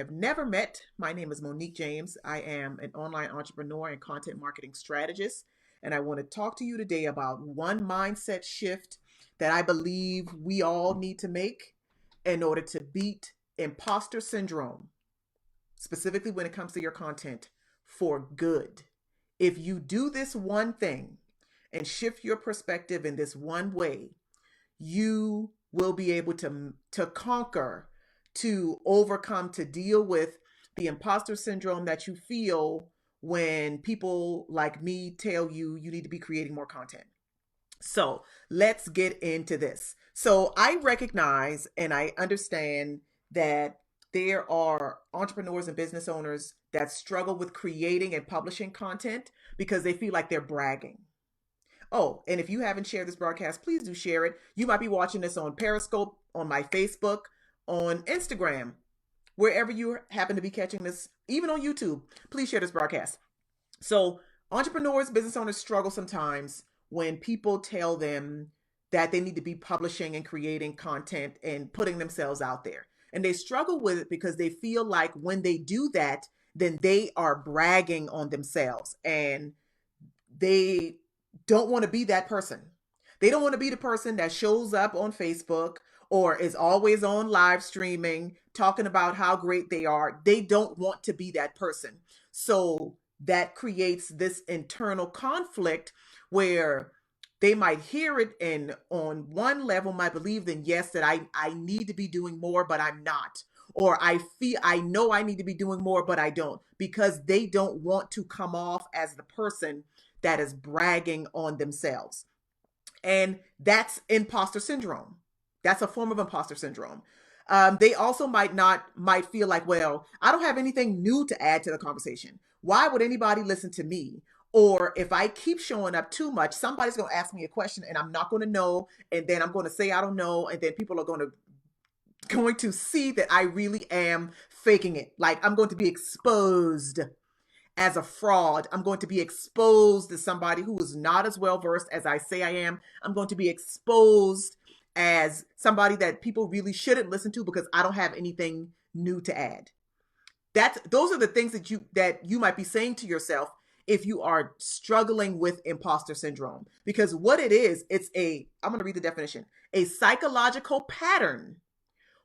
have never met, my name is Monique James. I am an online entrepreneur and content marketing strategist. And I want to talk to you today about one mindset shift that I believe we all need to make in order to beat imposter syndrome, specifically when it comes to your content for good. If you do this one thing and shift your perspective in this one way, you will be able to conquer, to overcome, to deal with the imposter syndrome that you feel when people like me tell you you need to be creating more content. So let's get into this. So I recognize and I understand that there are entrepreneurs and business owners that struggle with creating and publishing content because they feel like they're bragging. Oh, and if you haven't shared this broadcast, please do share it. You might be watching this on Periscope, on my Facebook, on Instagram, wherever you happen to be catching this, even on YouTube. Please share this broadcast. So, entrepreneurs, business owners struggle sometimes when people tell them that they need to be publishing and creating content and putting themselves out there. And they struggle with it because they feel like when they do that, then they are bragging on themselves and they don't want to be that person. They don't want to be the person that shows up on Facebook or is always on live streaming talking about how great they are. They don't want to be that person. So that creates this internal conflict where they might hear it and on one level might believe then yes, that I need to be doing more, but I'm not. Or I know I need to be doing more, but I don't, because they don't want to come off as the person that is bragging on themselves. And that's imposter syndrome. That's a form of imposter syndrome. They also might feel like, well, I don't have anything new to add to the conversation. Why would anybody listen to me? Or if I keep showing up too much, somebody's going to ask me a question and I'm not going to know. And then I'm going to say, I don't know. And then people are going to see that I really am faking it. Like I'm going to be exposed as a fraud. I'm going to be exposed as somebody who is not as well versed as I say I am. I'm going to be exposed as somebody that people really shouldn't listen to because I don't have anything new to add. Those are the things that you might be saying to yourself if you are struggling with imposter syndrome. Because what it is, I'm going to read the definition, a psychological pattern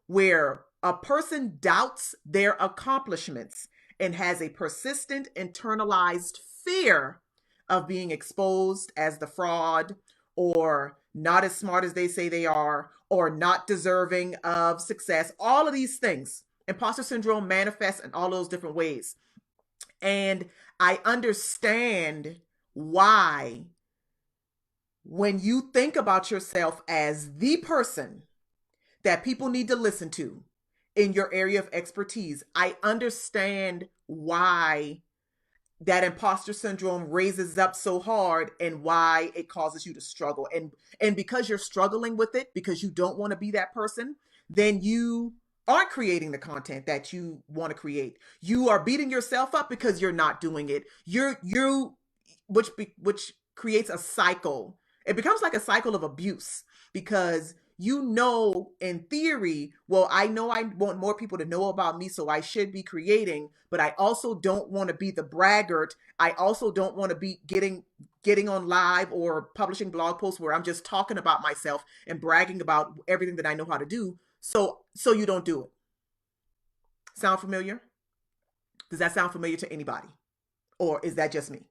where a person doubts their accomplishments and has a persistent internalized fear of being exposed as the fraud or not as smart as they say they are or not deserving of success. All of these things, imposter syndrome manifests in all those different ways. And I understand why when you think about yourself as the person that people need to listen to in your area of expertise, I understand why that imposter syndrome raises up so hard and why it causes you to struggle. And because you're struggling with it, because you don't want to be that person, then you aren't creating the content that you want to create. You are beating yourself up because you're not doing it. Which creates a cycle. It becomes like a cycle of abuse because in theory, well, I know I want more people to know about me, so I should be creating, but I also don't want to be the braggart. I also don't want to be getting on live or publishing blog posts where I'm just talking about myself and bragging about everything that I know how to do. So you don't do it. Sound familiar? Does that sound familiar to anybody? Or is that just me?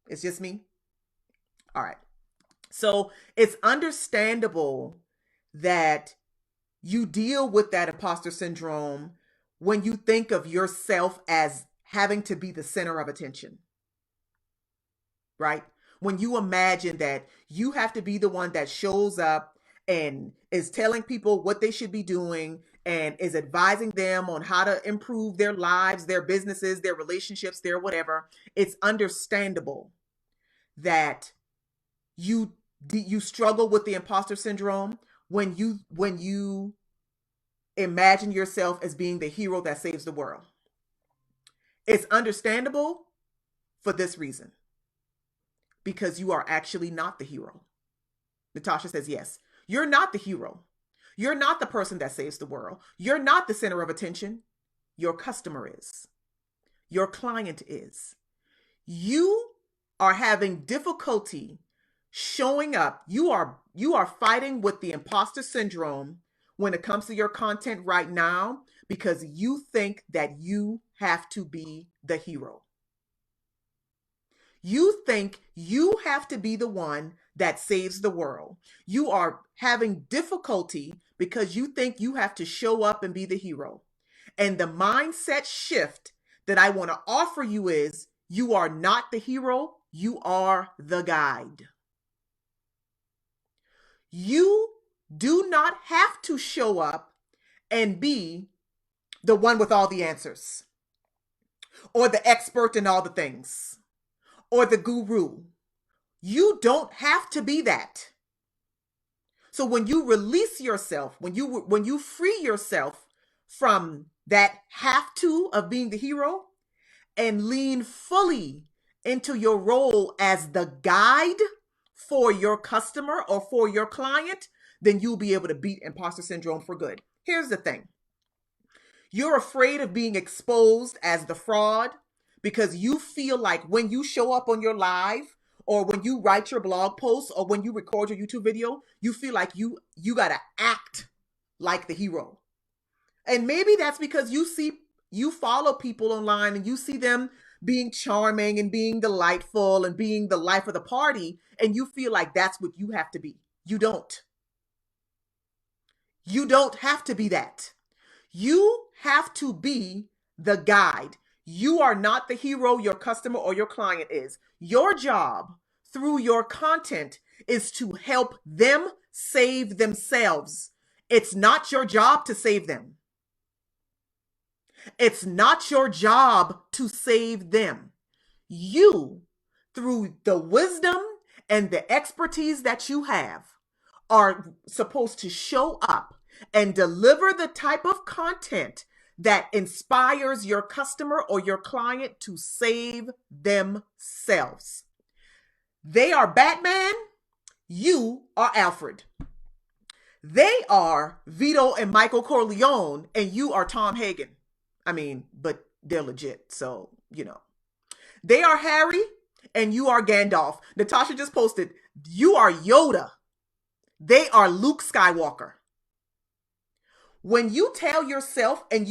It's just me? All right. So it's understandable that you deal with that imposter syndrome when you think of yourself as having to be the center of attention, right? When you imagine that you have to be the one that shows up and is telling people what they should be doing and is advising them on how to improve their lives, their businesses, their relationships, their whatever, it's understandable that you struggle with the imposter syndrome when you imagine yourself as being the hero that saves the world. It's understandable for this reason, because you are actually not the hero. Natasha says, yes, you're not the hero. You're not the person that saves the world. You're not the center of attention. your customer is, your client is. You are having difficulty showing up. You are fighting with the imposter syndrome when it comes to your content right now because you think that you have to be the hero. You think you have to be the one that saves the world. You are having difficulty because you think you have to show up and be the hero. And the mindset shift that I want to offer you is you are not the hero, you are the guide. You do not have to show up and be the one with all the answers, or the expert in all the things, or the guru. You don't have to be that. So when you release yourself, when you free yourself from that have to of being the hero and lean fully into your role as the guide for your customer or for your client, then you'll be able to beat imposter syndrome for good. Here's the thing. You're afraid of being exposed as the fraud because you feel like when you show up on your live or when you write your blog post or when you record your YouTube video, you feel like you got to act like the hero. And maybe that's because you follow people online and you see them being charming and being delightful and being the life of the party, and you feel like that's what you have to be. You don't. You don't have to be that. You have to be the guide. You are not the hero your customer or your client is. Your job through your content is to help them save themselves. It's not your job to save them. It's not your job to save them. You, through the wisdom and the expertise that you have, are supposed to show up and deliver the type of content that inspires your customer or your client to save themselves. They are Batman, you are Alfred. They are Vito and Michael Corleone, and you are Tom Hagen. I mean, but they're legit, so, you know. They are Harry, and you are Gandalf. Natasha just posted, you are Yoda. They are Luke Skywalker. When you tell yourself that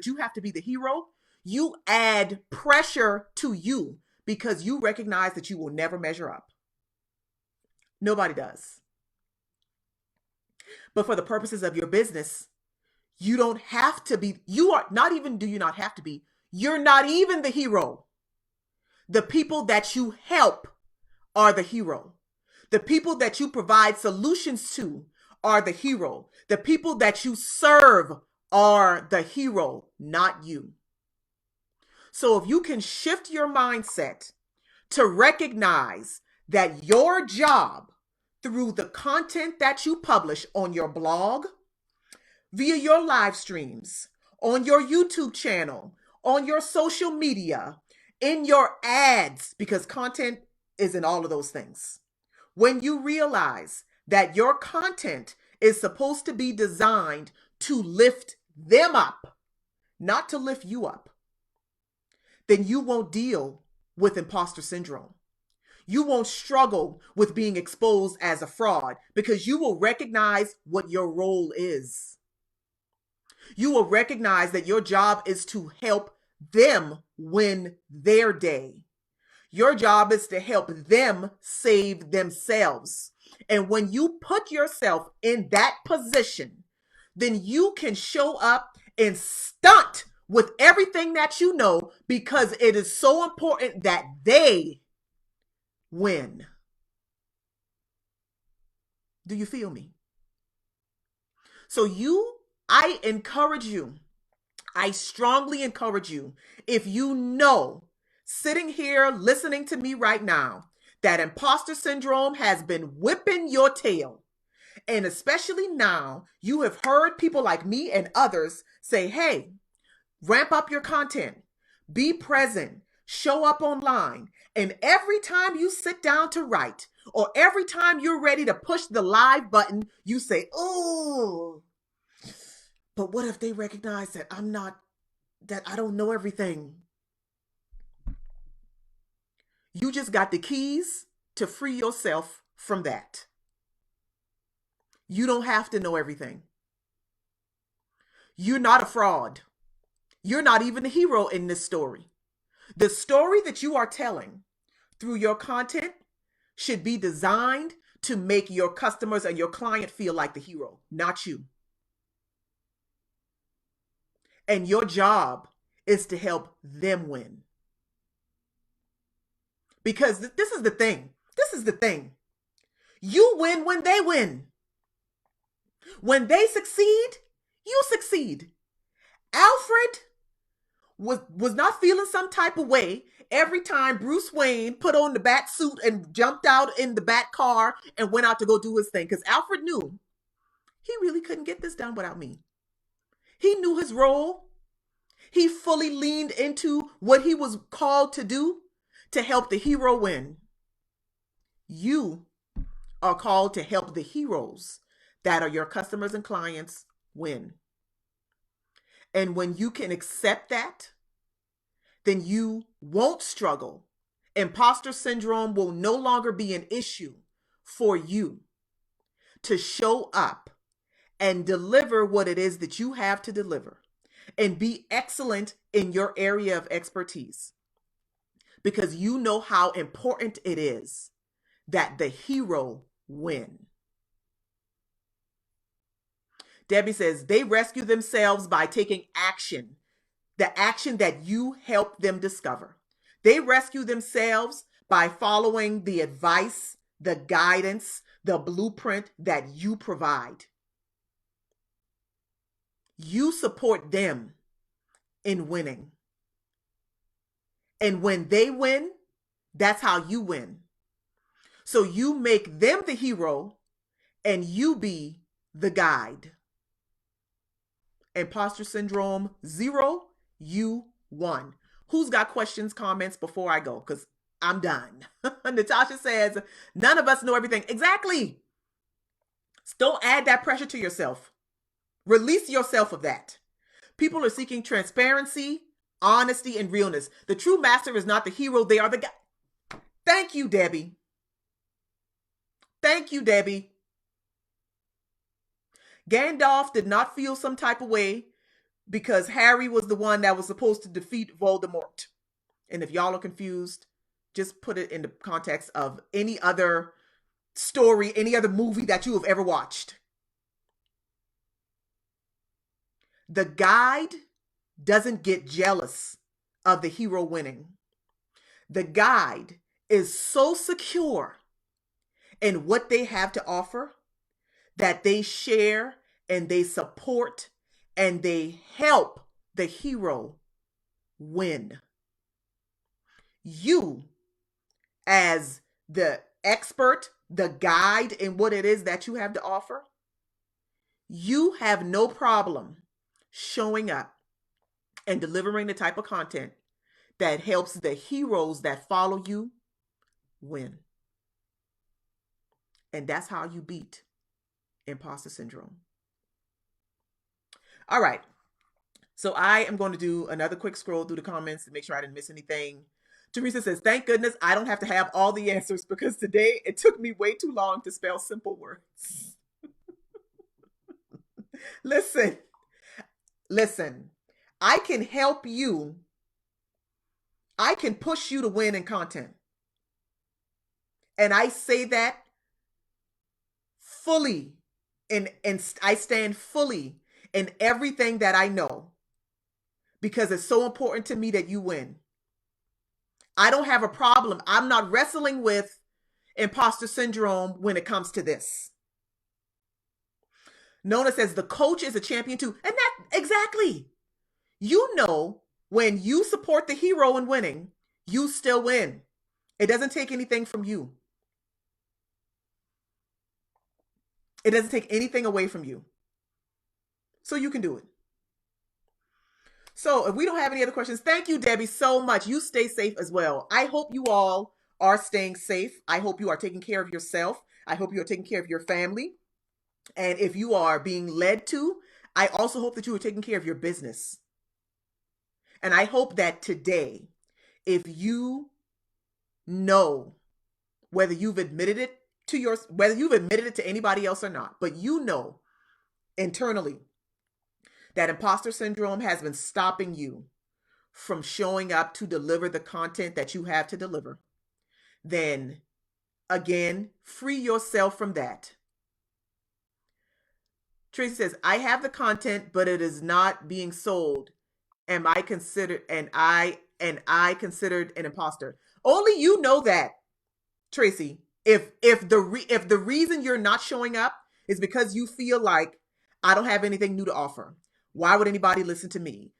you have to be the hero, you add pressure to you because you recognize that you will never measure up. Nobody does. But for the purposes of your business, you don't have to be, you're not even the hero. The people that you help are the hero. The people that you provide solutions to are the hero. The people that you serve are the hero, not you. So if you can shift your mindset to recognize that your job through the content that you publish on your blog, via your live streams, on your YouTube channel, on your social media, in your ads, because content is in all of those things. When you realize that your content is supposed to be designed to lift them up, not to lift you up, then you won't deal with imposter syndrome. You won't struggle with being exposed as a fraud because you will recognize what your role is. You will recognize that your job is to help them win their day. Your job is to help them save themselves. And when you put yourself in that position, then you can show up and stunt with everything that you know because it is so important that they win. Do you feel me? So I encourage you, I strongly encourage you, if you know, sitting here listening to me right now, that imposter syndrome has been whipping your tail. And especially now, you have heard people like me and others say, hey, ramp up your content, be present, show up online. And every time you sit down to write, or every time you're ready to push the live button, you say, oh, But what if they recognize that I don't know everything? You just got the keys to free yourself from that. You don't have to know everything. You're not a fraud. You're not even the hero in this story. The story that you are telling through your content should be designed to make your customers and your client feel like the hero, not you. And your job is to help them win. Because this is the thing. This is the thing. You win when they win. When they succeed, you succeed. Alfred was not feeling some type of way every time Bruce Wayne put on the bat suit and jumped out in the bat car and went out to go do his thing. Because Alfred knew he really couldn't get this done without me. He knew his role. He fully leaned into what he was called to do to help the hero win. You are called to help the heroes that are your customers and clients win. And when you can accept that, then you won't struggle. Imposter syndrome will no longer be an issue for you to show up and deliver what it is that you have to deliver and be excellent in your area of expertise, because you know how important it is that the hero win. Debbie says they rescue themselves by taking action, the action that you help them discover. They rescue themselves by following the advice, the guidance, the blueprint that you provide. You support them in winning. And when they win, that's how you win. So you make them the hero and you be the guide. Imposter syndrome 0, you 1. Who's got questions, comments before I go? Because I'm done. Natasha says, none of us know everything. Exactly. Don't add that pressure to yourself. Release yourself of that. People are seeking transparency, honesty, and realness. The true master is not the hero. They are the guy. Thank you, Debbie. Thank you, Debbie. Gandalf did not feel some type of way because Harry was the one that was supposed to defeat Voldemort. And if y'all are confused, just put it in the context of any other story, any other movie that you have ever watched. The guide doesn't get jealous of the hero winning. The guide is so secure in what they have to offer that they share and they support and they help the hero win. You, as the expert, the guide in what it is that you have to offer, you have no problem showing up and delivering the type of content that helps the heroes that follow you win. And that's how you beat imposter syndrome. All right. So I am going to do another quick scroll through the comments to make sure I didn't miss anything. Teresa says, thank goodness I don't have to have all the answers because today it took me way too long to spell simple words. Listen, I can help you. I can push you to win in content. And I say that fully, and I stand fully in everything that I know, because it's so important to me that you win. I don't have a problem. I'm not wrestling with imposter syndrome when it comes to this. Nona says the coach is a champion too. And that, exactly. You know, when you support the hero in winning, you still win. It doesn't take anything from you. It doesn't take anything away from you. So you can do it. So if we don't have any other questions, thank you, Debbie, so much. You stay safe as well. I hope you all are staying safe. I hope you are taking care of yourself. I hope you are taking care of your family. And if you are being led to, I also hope that you are taking care of your business. And I hope that today, if you know whether you've admitted it whether you've admitted it to anybody else or not, but you know internally that imposter syndrome has been stopping you from showing up to deliver the content that you have to deliver, then again, free yourself from that. Tracy says, I have the content, but it is not being sold. Am I considered and I considered an imposter? Only you know that, Tracy. If the reason you're not showing up is because you feel like I don't have anything new to offer, why would anybody listen to me?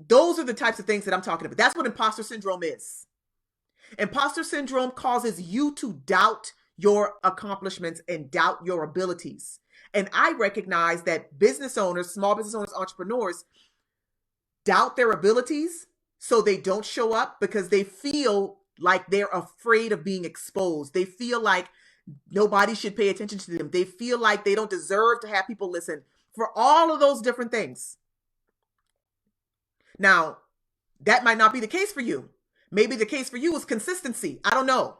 Those are the types of things that I'm talking about. That's what imposter syndrome is. Imposter syndrome causes you to doubt your accomplishments and doubt your abilities. And I recognize that business owners, small business owners, entrepreneurs doubt their abilities, so they don't show up because they feel like they're afraid of being exposed. They feel like nobody should pay attention to them. They feel like they don't deserve to have people listen, for all of those different things. Now, that might not be the case for you. Maybe the case for you is consistency. I don't know.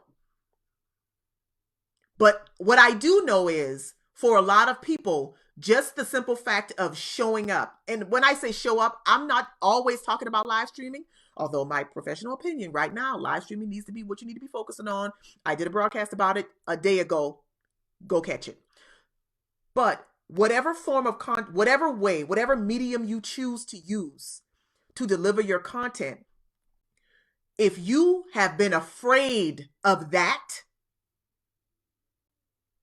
But what I do know is, for a lot of people, just the simple fact of showing up. And when I say show up, I'm not always talking about live streaming. Although my professional opinion right now, live streaming needs to be what you need to be focusing on. I did a broadcast about it a day ago. Go catch it. But whatever form of whatever way, whatever medium you choose to use to deliver your content, if you have been afraid of that,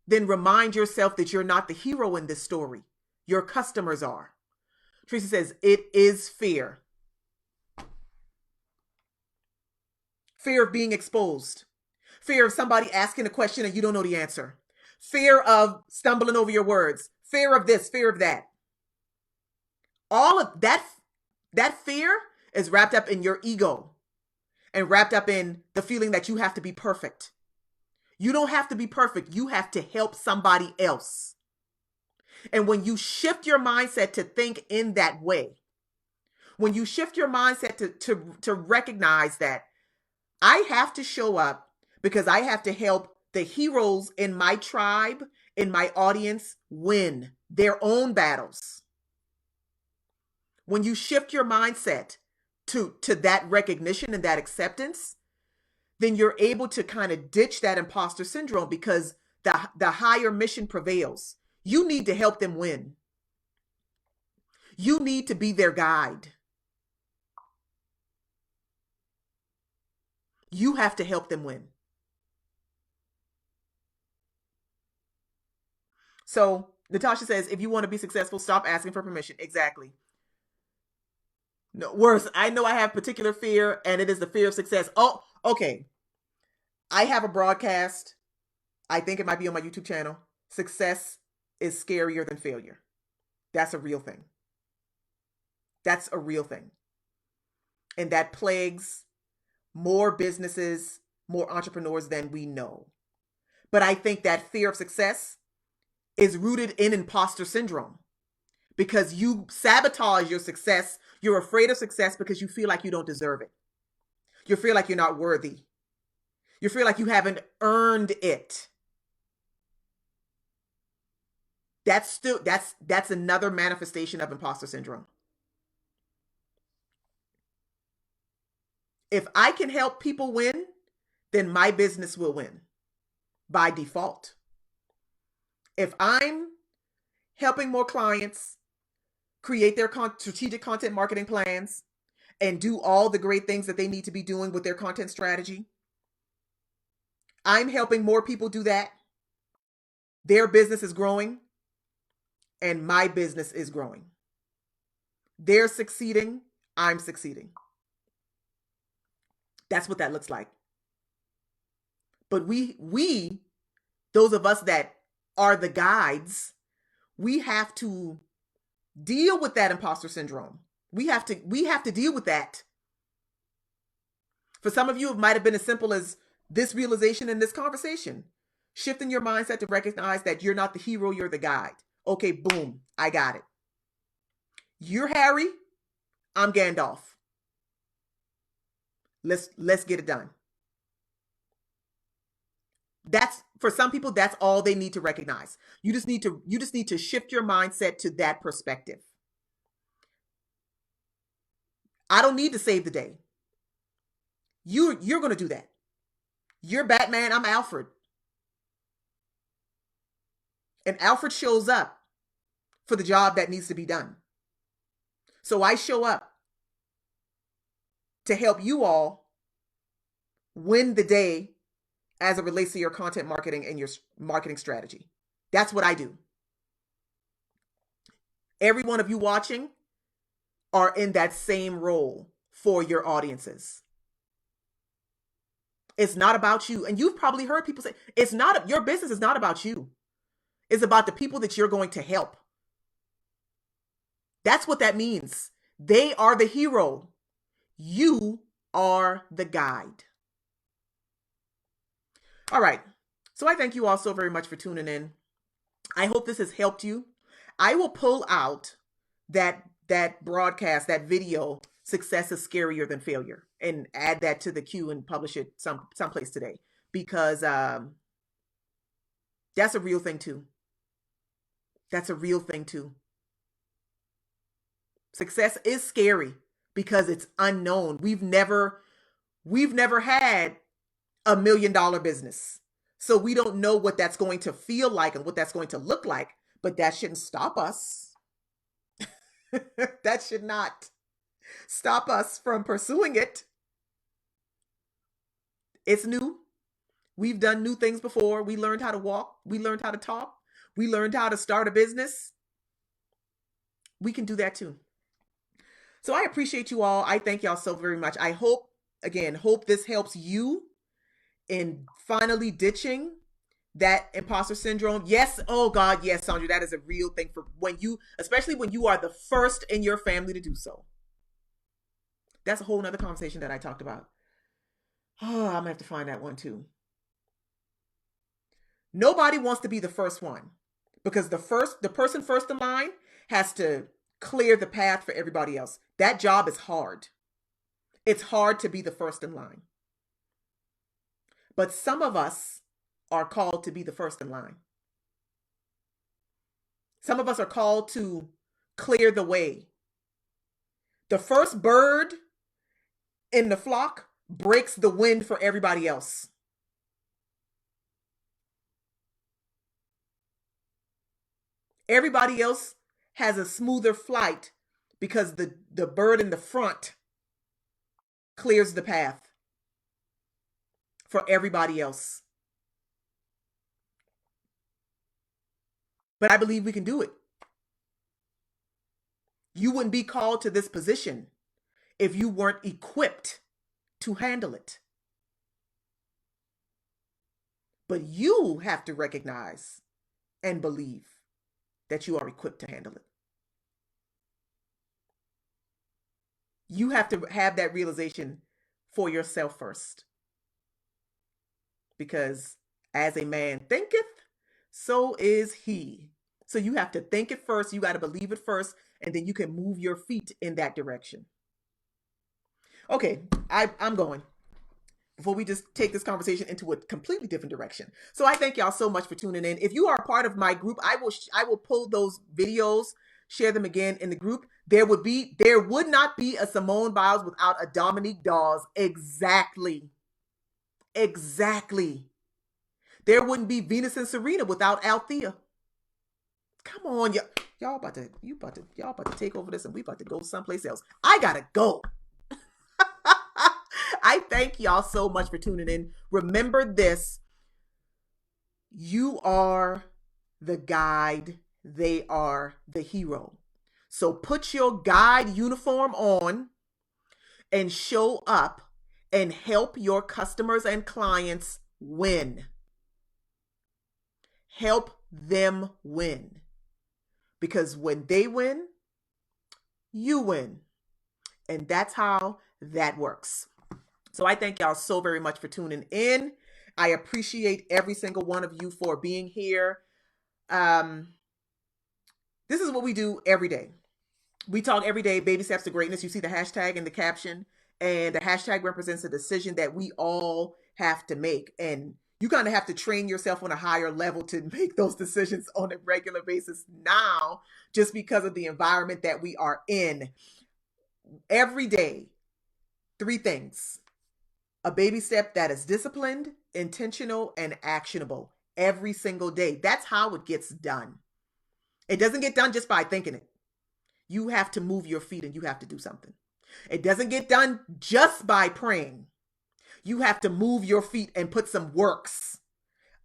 then remind yourself that you're not the hero in this story. Your customers are. Tracy says, it is fear. Fear of being exposed. Fear of somebody asking a question and you don't know the answer. Fear of stumbling over your words. Fear of this, fear of that. All of that fear is wrapped up in your ego and wrapped up in the feeling that you have to be perfect. You don't have to be perfect. You have to help somebody else. And when you shift your mindset to think in that way, when you shift your mindset to recognize that I have to show up because I have to help the heroes in my tribe, in my audience, win their own battles. When you shift your mindset to that recognition and that acceptance, then you're able to kind of ditch that imposter syndrome, because the higher mission prevails. You need to help them win. You need to be their guide. You have to help them win. So Natasha says, if you want to be successful, stop asking for permission. Exactly. No, worse, I know I have particular fear, and it is the fear of success. Oh, okay. I have a broadcast. I think it might be on my YouTube channel. Success is scarier than failure. That's a real thing. That's a real thing. And that plagues more businesses, more entrepreneurs than we know. But I think that fear of success is rooted in imposter syndrome, because you sabotage your success. You're afraid of success because you feel like you don't deserve it. You feel like you're not worthy. You feel like you haven't earned it. That's another manifestation of imposter syndrome. If I can help people win, then my business will win by default. If I'm helping more clients create their strategic content marketing plans and do all the great things that they need to be doing with their content strategy, I'm helping more people do that. Their business is growing and my business is growing. They're succeeding, I'm succeeding. That's what that looks like. But we, those of us that are the guides, we have to deal with that imposter syndrome. We have to deal with that. For some of you, it might have been as simple as this realization in this conversation. Shifting your mindset to recognize that you're not the hero, you're the guide. Okay, boom, I got it. You're Harry, I'm Gandalf. Let's get it done. That's, for some people, that's all they need to recognize. You just need to shift your mindset to that perspective. I don't need to save the day. You're going to do that. You're Batman, I'm Alfred. And Alfred shows up for the job that needs to be done. So I show up to help you all win the day as it relates to your content marketing and your marketing strategy. That's what I do. Every one of you watching are in that same role for your audiences. It's not about you. And you've probably heard people say, it's not, your business is not about you. It's about the people that you're going to help. That's what that means. They are the hero. You are the guide. All right. So I thank you all so very much for tuning in. I hope this has helped you. I will pull out that broadcast, that video, Success is Scarier Than Failure, and add that to the queue and publish it someplace today, because that's a real thing too. That's a real thing too. Success is scary because it's unknown. We've never had $1 million business. So we don't know what that's going to feel like and what that's going to look like, but that shouldn't stop us. That should not stop us from pursuing it. It's new. We've done new things before. We learned how to walk. We learned how to talk. We learned how to start a business. We can do that too. So I appreciate you all. I thank y'all so very much. I hope this helps you in finally ditching that imposter syndrome. Yes. Oh God. Yes, Sandra, that is a real thing for especially when you are the first in your family to do so. That's a whole nother conversation that I talked about. Oh, I'm gonna have to find that one too. Nobody wants to be the first one, because the person first in line has to clear the path for everybody else. That job is hard. It's hard to be the first in line. But some of us are called to be the first in line. Some of us are called to clear the way. The first bird in the flock breaks the wind for everybody else. Everybody else has a smoother flight because the bird in the front clears the path for everybody else. But I believe we can do it. You wouldn't be called to this position if you weren't equipped to handle it. But you have to recognize and believe that you are equipped to handle it. You have to have that realization for yourself first. Because as a man thinketh, so is he. So you have to think it first. You got to believe it first, and then you can move your feet in that direction. Okay, I'm going. Before we just take this conversation into a completely different direction. So I thank y'all so much for tuning in. If you are a part of my group, I will pull those videos, share them again in the group. There would not be a Simone Biles without a Dominique Dawes. Exactly. There wouldn't be Venus and Serena without Althea. Come on, y'all about to take over this, and we about to go someplace else. I gotta go. I thank y'all so much for tuning in. Remember this: you are the guide, they are the hero. So put your guide uniform on and show up and help your customers and clients win. Help them win. Because when they win, you win. And that's how that works. So I thank y'all so very much for tuning in. I appreciate every single one of you for being here. This is what we do every day. We talk every day, baby steps to greatness. You see the hashtag in the caption, and the hashtag represents a decision that we all have to make. And you kind of have to train yourself on a higher level to make those decisions on a regular basis now, just because of the environment that we are in. Every day, three things: a baby step that is disciplined, intentional, and actionable every single day. That's how it gets done. It doesn't get done just by thinking it. You have to move your feet and you have to do something. It doesn't get done just by praying. You have to move your feet and put some works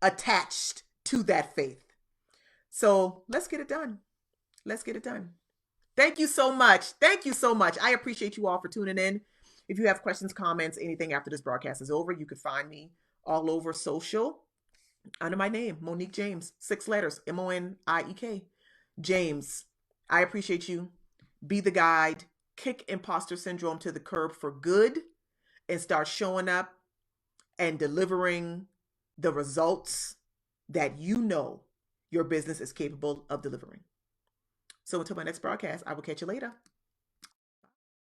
attached to that faith. So let's get it done. Let's get it done. Thank you so much. Thank you so much. I appreciate you all for tuning in. If you have questions, comments, anything after this broadcast is over, you can find me all over social under my name, Monique James. 6 letters, Moniek. James, I appreciate you. Be the guide. Kick imposter syndrome to the curb for good and start showing up and delivering the results that you know your business is capable of delivering. So until my next broadcast, I will catch you later.